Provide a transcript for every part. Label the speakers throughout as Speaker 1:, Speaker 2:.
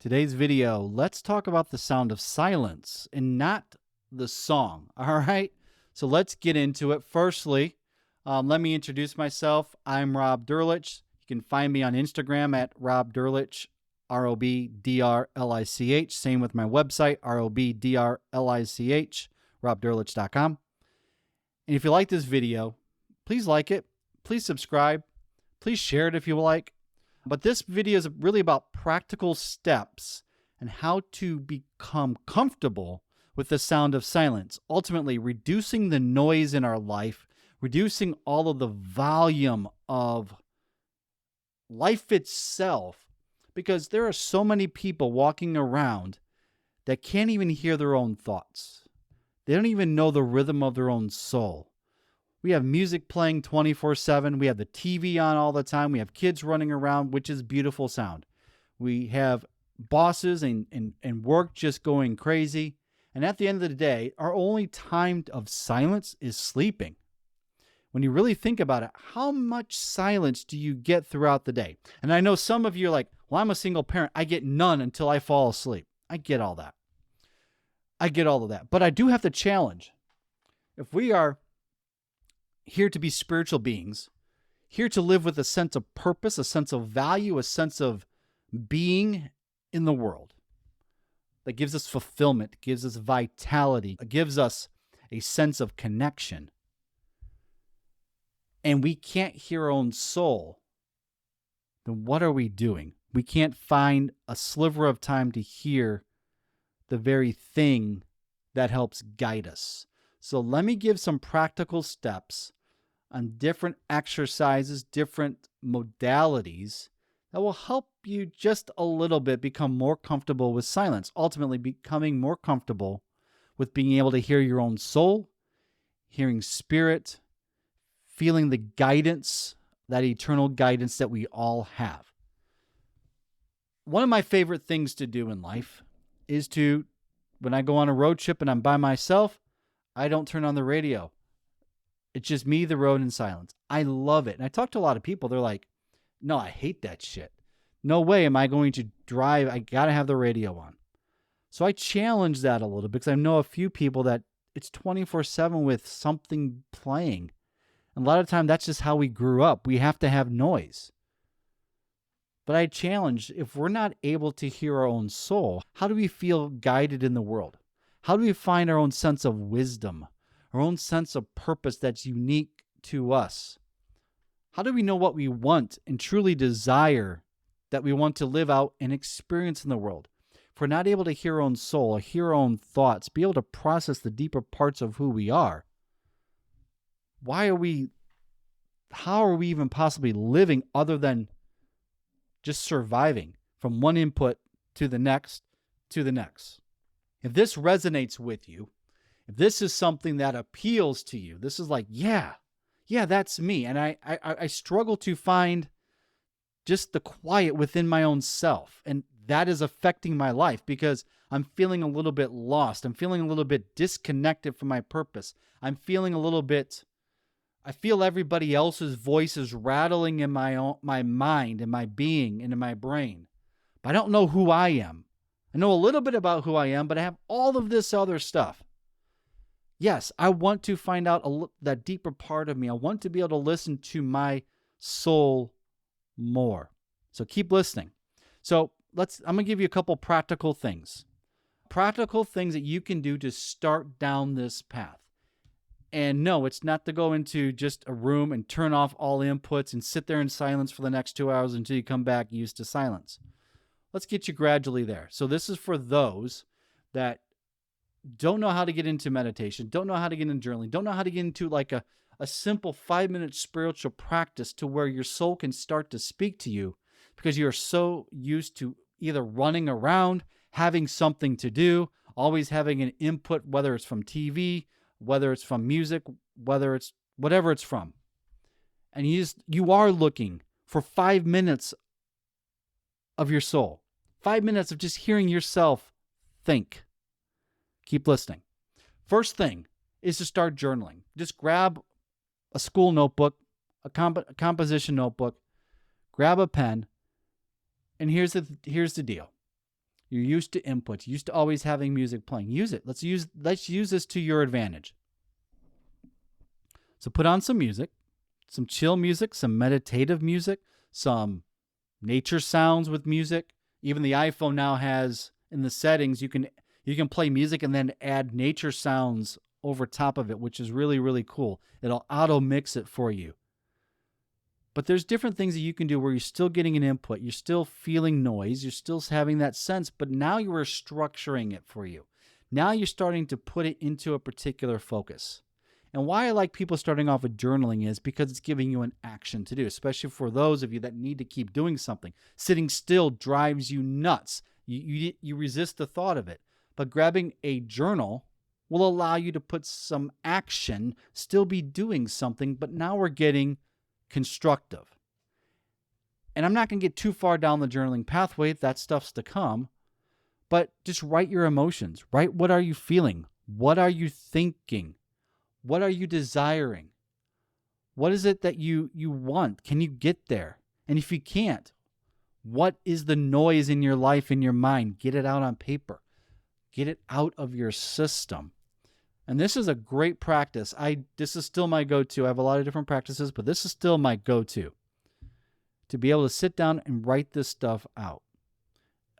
Speaker 1: Today's video, let's talk about the sound of silence and not the song. All right. So let's get into it. Firstly, let me introduce myself. I'm Rob Derlich. You can find me on Instagram at Rob Derlich, ROBDRLICH. Same with my website, ROBDRLICH, robderlich.com. And if you like this video, please like it. Please subscribe. Please share it if you like. But this video is really about practical steps and how to become comfortable with the sound of silence, ultimately reducing the noise in our life, reducing all of the volume of life itself, because there are so many people walking around that can't even hear their own thoughts. They don't even know the rhythm of their own soul. We have music playing 24/7. We have the TV on all the time. We have kids running around, which is beautiful sound. We have bosses and work just going crazy. And at the end of the day, our only time of silence is sleeping. When you really think about it, how much silence do you get throughout the day? And I know some of you are like, well, I'm a single parent. I get none until I fall asleep. I get all that. I get all of that. But I do have to challenge. If we are here to be spiritual beings, here to live with a sense of purpose, a sense of value, a sense of being in the world that gives us fulfillment, gives us vitality, gives us a sense of connection. And we can't hear our own soul, then what are we doing? We can't find a sliver of time to hear the very thing that helps guide us. So let me give some practical steps on different exercises, different modalities that will help you just a little bit become more comfortable with silence, ultimately becoming more comfortable with being able to hear your own soul, hearing spirit, feeling the guidance, that eternal guidance that we all have. One of my favorite things to do in life is to, when I go on a road trip and I'm by myself, I don't turn on the radio. It's just me, the road, and silence. I love it. And I talk to a lot of people. They're like, no, I hate that shit. No way am I going to drive. I got to have the radio on. So I challenge that a little because I know a few people that it's 24/7 with something playing. And a lot of time, that's just how we grew up. We have to have noise. But I challenge, if we're not able to hear our own soul, how do we feel guided in the world? How do we find our own sense of wisdom, our own sense of purpose that's unique to us? How do we know what we want and truly desire that we want to live out and experience in the world? If we're not able to hear our own soul, hear our own thoughts, be able to process the deeper parts of who we are, how are we even possibly living other than just surviving from one input to the next to the next? If this resonates with you, if this is something that appeals to you, this is like, yeah, that's me. And I struggle to find just the quiet within my own self. And that is affecting my life because I'm feeling a little bit lost. I'm feeling a little bit disconnected from my purpose. I feel everybody else's voices rattling in my mind, in my being, and in my brain. But I don't know who I am. I know a little bit about who I am, but I have all of this other stuff. Yes, I want to find out that deeper part of me. I want to be able to listen to my soul more. So keep listening. So I'm going to give you a couple practical things. Practical things that you can do to start down this path. And no, it's not to go into just a room and turn off all inputs and sit there in silence for the next 2 hours until you come back used to silence. Let's get you gradually there. So this is for those that don't know how to get into meditation, don't know how to get into journaling, don't know how to get into like a simple 5-minute spiritual practice to where your soul can start to speak to you because you're so used to either running around, having something to do, always having an input, whether it's from TV, whether it's from music, whether it's whatever it's from. And you are looking for 5 minutes of your soul, 5 minutes of just hearing yourself think. Keep listening. First thing is to start journaling. Just grab a school notebook, a composition notebook, grab a pen, and here's the deal. You're used to inputs, used to always having music playing. Use it. Let's use this to your advantage. So put on some music, some chill music, some meditative music, some nature sounds with music. Even the iPhone now has in the settings, you can play music and then add nature sounds over top of it, which is really, really cool. It'll auto mix it for you. But there's different things that you can do where you're still getting an input. You're still feeling noise. You're still having that sense, but now you are structuring it for you. Now you're starting to put it into a particular focus. And why I like people starting off with journaling is because it's giving you an action to do, especially for those of you that need to keep doing something. Sitting still drives you nuts. You resist the thought of it. But grabbing a journal will allow you to put some action, still be doing something, but now we're getting constructive. And I'm not going to get too far down the journaling pathway. That stuff's to come. But just write your emotions. Write what are you feeling? What are you thinking? What are you desiring? What is it that you want? Can you get there? And if you can't, what is the noise in your life, in your mind? Get it out on paper. Get it out of your system. And this is a great practice. This is still my go-to. I have a lot of different practices, but this is still my go-to. To be able to sit down and write this stuff out.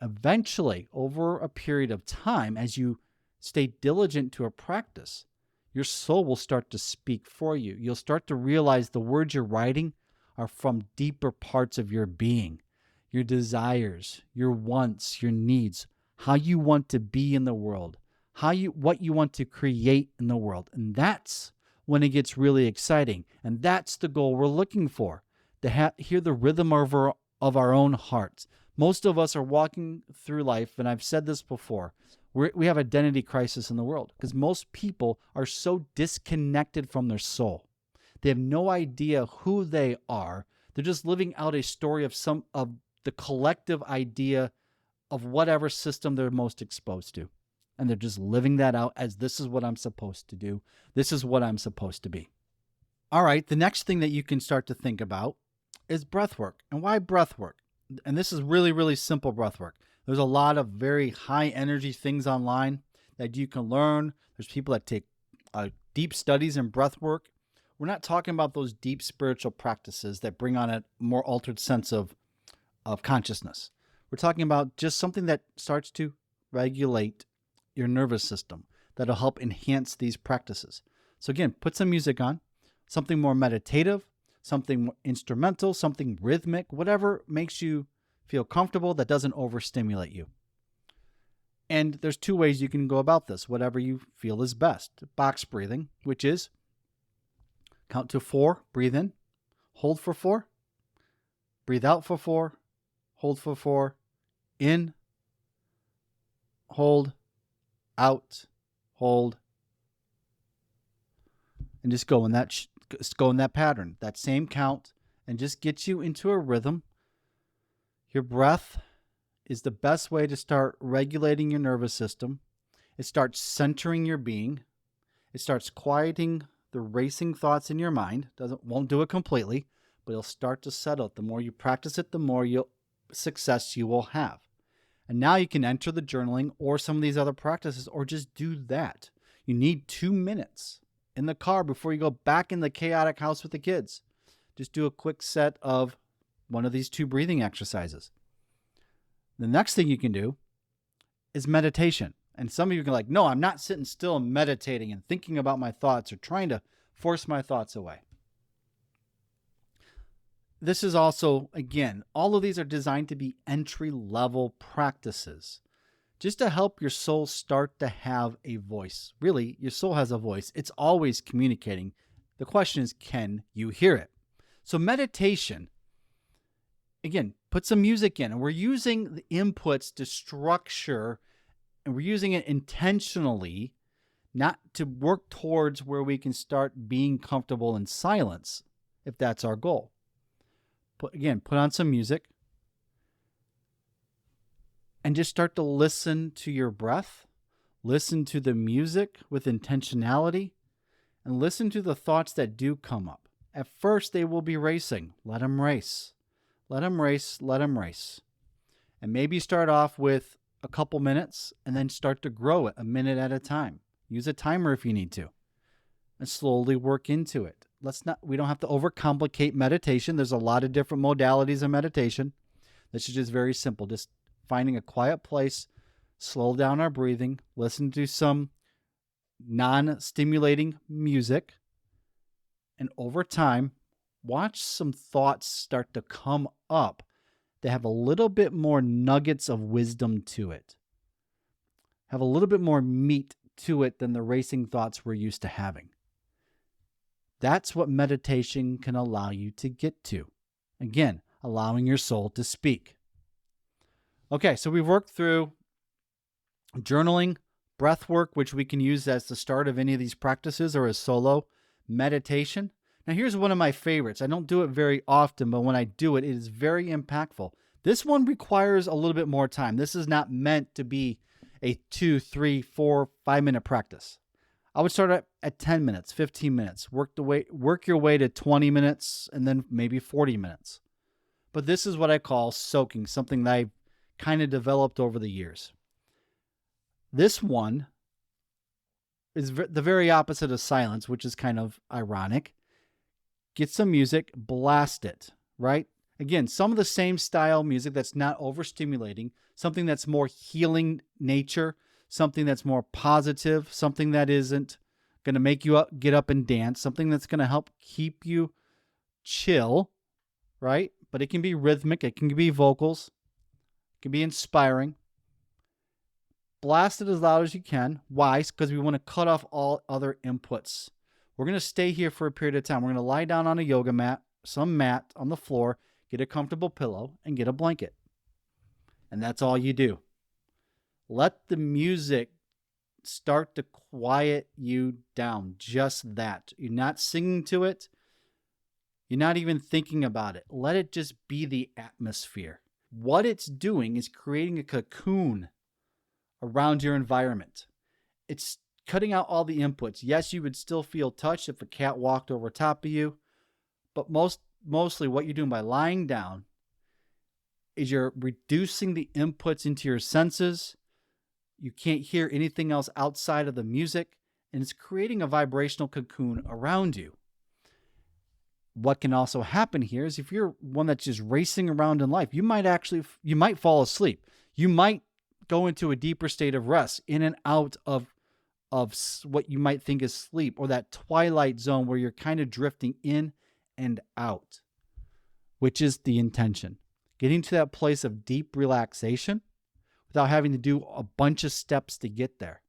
Speaker 1: Eventually, over a period of time, as you stay diligent to a practice, your soul will start to speak for you. You'll start to realize the words you're writing are from deeper parts of your being, your desires, your wants, your needs, how you want to be in the world, what you want to create in the world. And that's when it gets really exciting. And that's the goal we're looking for, to hear the rhythm of our own hearts. Most of us are walking through life, and I've said this before, we have identity crisis in the world because most people are so disconnected from their soul. They have no idea who they are. They're just living out a story of the collective idea of whatever system they're most exposed to. And they're just living that out as this is what I'm supposed to do. This is what I'm supposed to be. All right, the next thing that you can start to think about is breath work. And why breath work? And this is really, really simple breath work. There's a lot of very high energy things online that you can learn. There's people that take deep studies in breath work. We're not talking about those deep spiritual practices that bring on a more altered sense of consciousness. We're talking about just something that starts to regulate your nervous system that'll help enhance these practices. So again, put some music on, something more meditative, something more instrumental, something rhythmic, whatever makes you feel comfortable that doesn't overstimulate you. And there's two ways you can go about this, whatever you feel is best. Box breathing, which is count to 4, breathe in, hold for 4, breathe out for 4, hold for 4, in, hold, out, hold, and just go in that pattern, that same count, and just get you into a rhythm. Your breath is the best way to start regulating your nervous system. It starts centering your being. It starts quieting the racing thoughts in your mind. Won't do it completely, but it'll start to settle. The more you practice it, the more success you will have. And now you can enter the journaling or some of these other practices, or just do that. You need 2 minutes in the car before you go back in the chaotic house with the kids. Just do a quick set of one of these 2 breathing exercises. The next thing you can do is meditation. And some of you can like, no, I'm not sitting still and meditating and thinking about my thoughts or trying to force my thoughts away. This is also, again, all of these are designed to be entry-level practices just to help your soul start to have a voice. Really, your soul has a voice. It's always communicating. The question is, can you hear it? So meditation, again, put some music in, and we're using the inputs to structure, and we're using it intentionally, not to work towards where we can start being comfortable in silence, if that's our goal. Put on some music, and just start to listen to your breath, listen to the music with intentionality, and listen to the thoughts that do come up. At first, they will be racing. Let them race. Let them race. Let them race. And maybe start off with a couple minutes and then start to grow it a minute at a time. Use a timer if you need to and slowly work into it. We don't have to overcomplicate meditation. There's a lot of different modalities of meditation. This is just very simple. Just finding a quiet place, slow down our breathing, listen to some non-stimulating music, and over time, watch some thoughts start to come up that have a little bit more nuggets of wisdom to it, have a little bit more meat to it than the racing thoughts we're used to having. That's what meditation can allow you to get to. Again, allowing your soul to speak. Okay, so we've worked through journaling, breath work, which we can use as the start of any of these practices or as solo meditation. Now, here's one of my favorites. I don't do it very often, but when I do it, it is very impactful. This one requires a little bit more time. This is not meant to be a 2, 3, 4, 5-minute practice. I would start at 10 minutes, 15 minutes, work your way to 20 minutes, and then maybe 40 minutes. But this is what I call soaking, something that I've kind of developed over the years. This one is the very opposite of silence, which is kind of ironic. Get some music, blast it, right? Again, some of the same style music that's not overstimulating, something that's more healing nature, something that's more positive, something that isn't going to make you get up and dance, something that's going to help keep you chill, right? But it can be rhythmic, it can be vocals, it can be inspiring. Blast it as loud as you can. Why? Because we want to cut off all other inputs. We're going to stay here for a period of time. We're going to lie down on a yoga mat, some mat on the floor, get a comfortable pillow, and get a blanket. And that's all you do. Let the music start to quiet you down. Just that. You're not singing to it. You're not even thinking about it. Let it just be the atmosphere. What it's doing is creating a cocoon around your environment. It's cutting out all the inputs. Yes, you would still feel touched if a cat walked over top of you, but mostly what you're doing by lying down is you're reducing the inputs into your senses. You can't hear anything else outside of the music, and it's creating a vibrational cocoon around you. What can also happen here is if you're one that's just racing around in life, you might fall asleep. You might go into a deeper state of rest, in and out of what you might think is sleep, or that twilight zone where you're kind of drifting in and out, which is the intention. Getting to that place of deep relaxation without having to do a bunch of steps to get there,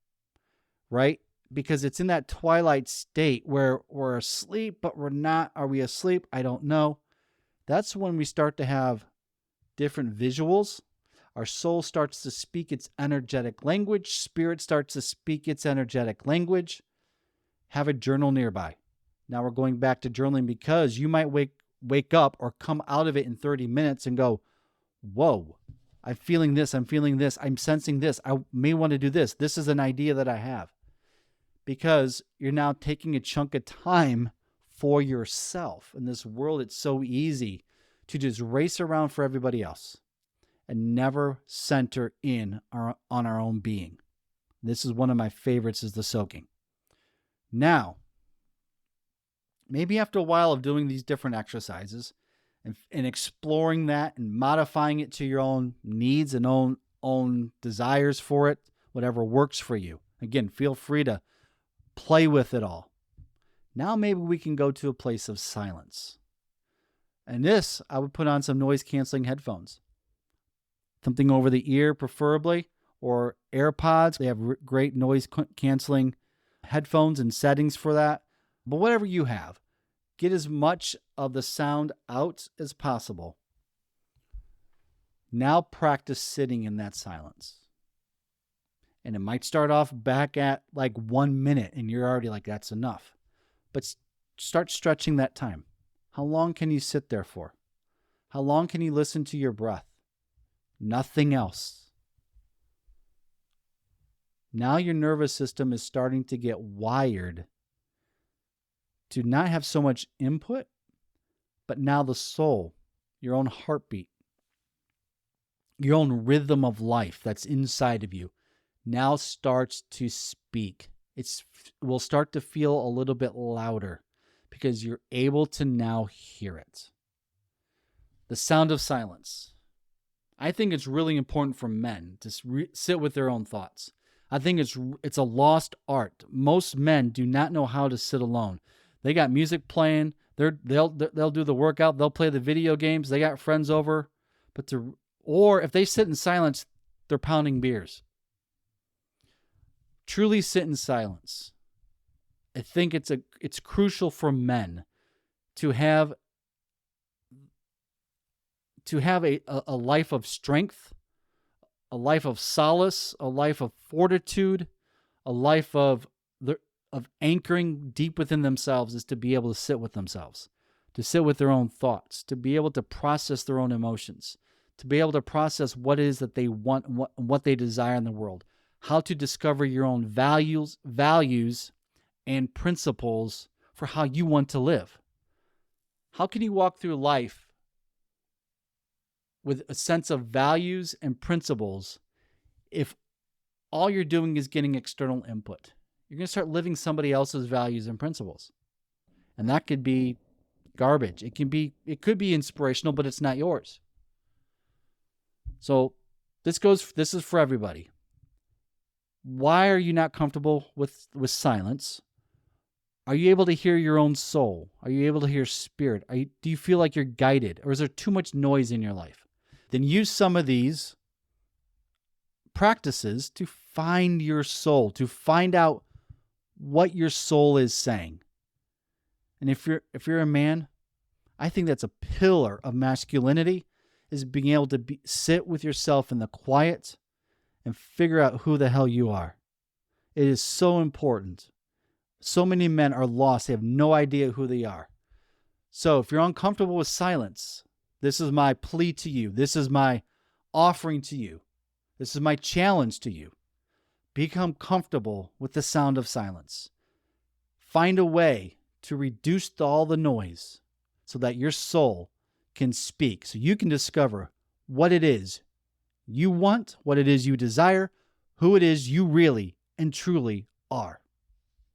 Speaker 1: right? Because it's in that twilight state where we're asleep, but we're not. Are we asleep? I don't know. That's when we start to have different visuals. Our soul starts to speak its energetic language. Spirit starts to speak its energetic language. Have a journal nearby. Now we're going back to journaling because you might wake up or come out of it in 30 minutes and go, whoa, I'm feeling this. I'm sensing this. I may want to do this. This is an idea that I have. Because you're now taking a chunk of time for yourself. In this world, it's so easy to just race around for everybody else and never center in on our own being. This is one of my favorites, is the soaking. Now, maybe after a while of doing these different exercises and exploring that and modifying it to your own needs and own desires for it, whatever works for you. Again, feel free to play with it all. Now maybe we can go to a place of silence. And this, I would put on some noise-canceling headphones. Something over the ear, preferably, or AirPods. They have great noise-canceling headphones and settings for that. But whatever you have, get as much of the sound out as possible. Now practice sitting in that silence. And it might start off back at like 1 minute and you're already like, that's enough. But start stretching that time. How long can you sit there for? How long can you listen to your breath? Nothing else. Now your nervous system is starting to get wired to not have so much input, but now the soul, your own heartbeat, your own rhythm of life that's inside of you now starts to speak. It will start to feel a little bit louder because you're able to now hear it. The sound of silence. I think it's really important for men to sit with their own thoughts. I think it's a lost art. Most men do not know how to sit alone. They got music playing. They'll do the workout. They'll play the video games. They got friends over, or if they sit in silence, they're pounding beers. Truly sit in silence. I think it's crucial for men to have a life of strength, a life of solace, a life of fortitude, a life of anchoring deep within themselves, is to be able to sit with themselves, to sit with their own thoughts, to be able to process their own emotions, to be able to process what it is that they want, what they desire in the world, how to discover your own values and principles for how you want to live. How can you walk through life with a sense of values and principles if all you're doing is getting external input? You're going to start living somebody else's values and principles. And that could be garbage. It could be inspirational, but it's not yours. So this is for everybody. Why are you not comfortable with silence? Are you able to hear your own soul? Are you able to hear spirit? Do you feel like you're guided? Or is there too much noise in your life? Then use some of these practices to find your soul, to find out what your soul is saying. And if you're a man, I think that's a pillar of masculinity, is being able to sit with yourself in the quiet and figure out who the hell you are. It is so important. So many men are lost. They have no idea who they are. So if you're uncomfortable with silence, this is my plea to you. This is my offering to you. This is my challenge to you. Become comfortable with the sound of silence. Find a way to reduce all the noise so that your soul can speak, so you can discover what it is you want, what it is you desire, who it is you really and truly are.